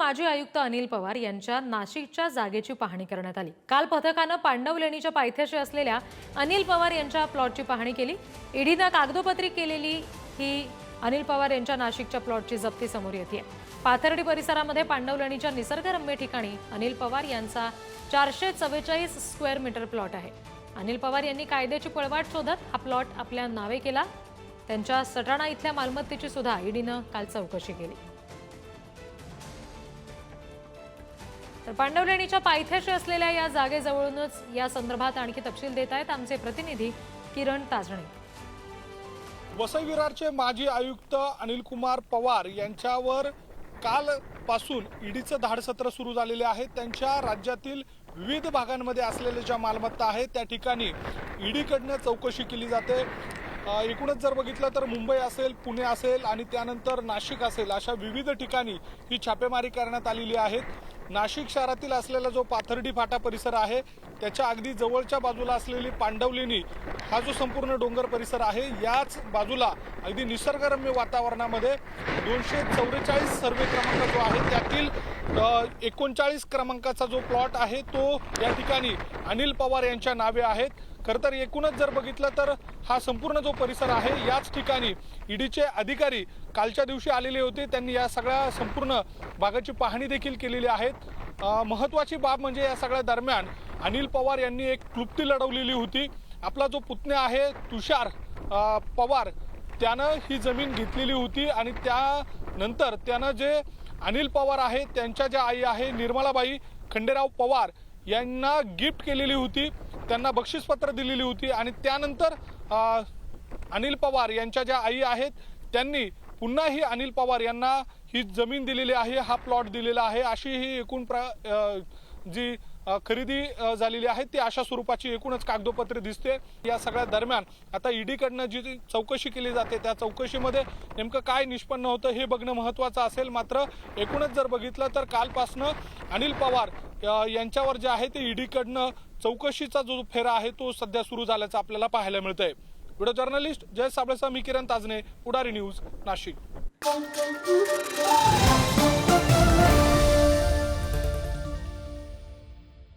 माजी आयुक्त अनिल पवार यांच्या नाशिकच्या जागेची पाहणी करण्यात आली। काल पथकानं पांडवलेणीच्या पायथ्याशी असलेल्या अनिल पवार यांच्या प्लॉटची पाहणी केली। ईडीनं कागदोपत्री केलेली ही अनिल पवार यांच्या नाशिकच्या प्लॉटची जप्ती समोर येते। पाथर्डी परिसरामध्ये पांडवलेणीच्या निसर्गरम्य ठिकाणी अनिल पवार यांचा 444 स्क्वेअर मीटर प्लॉट आहे। अनिल पवार यांनी कायद्याची पळवाट शोधत हा प्लॉट आपल्या नावे केला। त्यांच्या सटाणा इथल्या मालमत्तेची सुद्धा ईडीनं काल चौकशी केली। तर पांडवलेणीच्या पायथ्याशी असलेल्या या जागेजवळूनच या संदर्भात आणखी तपशील देत आहेत आमचे प्रतिनिधी किरण ताजणे। वसई विरारचे माजी आयुक्त अनिल कुमार पवार यांच्यावर कालपासून ईडीचं धाडसत्र सुरू झालेले आहे। त्यांच्या राज्यातील विविध भागांमध्ये असलेल्या ज्या मालमत्ता आहेत त्या ठिकाणी ईडीकडनं चौकशी केली जाते। एकूणच जर बघितलं तर मुंबई असेल, पुणे असेल आणि त्यानंतर नाशिक असेल अशा विविध ठिकाणी ही छापेमारी करण्यात आलेली आहे। नाशिक शहरातील असलेला जो पाथर्डी फाटा परिसर आहे त्याच्या अगदी जवळच्या बाजूला असलेली पांडवलेणी हा जो संपूर्ण डोंगर परिसर आहे याच बाजूला अगदी निसर्गरम्य वातावरणामध्ये 244 सर्वे क्रमांक जो आहे त्यातील 39 क्रमांकाचा जो प्लॉट आहे तो या ठिकाणी अनिल पवार यांच्या नावे आहेत। खरं तर एकूणच जर बघितलं तर हा संपूर्ण जो परिसर आहे याच ठिकाणी ईडीचे अधिकारी कालच्या दिवशी आलेले होते। त्यांनी या सगळ्या संपूर्ण भागाची पाहणी देखील केलेली आहे। महत्त्वाची बाब म्हणजे या सगळ्या दरम्यान अनिल पवार यांनी एक क्लुप्ती लढवलेली होती। आपला जो पुतण्या आहे तुषार पवार त्यानं ही जमीन घेतलेली होती आणि त्यानंतर त्यानं जे अनिल पवार आहे त्यांच्या ज्या आई आहे निर्मलाबाई खंडेराव पवार यांना गिफ्ट केलेली होती, त्यांना बक्षीसपत्र दिलेली होती आणि त्यानंतर अनिल पवार यांच्या ज्या आई आहेत त्यांनी पुन्हा ही अनिल पवार यांना ही जमीन दिलेली आहे, हा प्लॉट दिलेला आहे। अशी ही एकूण जी खरेदी झालेली आहे ती अशा स्वरूपाची एकूणच कागदोपत्री दिसते। या सगळ्या दरम्यान आता ईडीकडनं जी चौकशी केली जाते त्या चौकशीमध्ये नेमकं काय निष्पन्न होतं हे बघणं महत्त्वाचं असेल। मात्र एकूणच जर बघितलं तर कालपासनं अनिल पवार यांच्यावर जे आहे ते ईडीकडनं चौकशीचा जो फेरा आहे तो सध्या सुरू झाल्याचं आपल्याला पाहायला मिळतंय। व्हिडिओ जर्नलिस्ट जय साबळेसह मी किरण ताजणे, पुढारी न्यूज, नाशिक।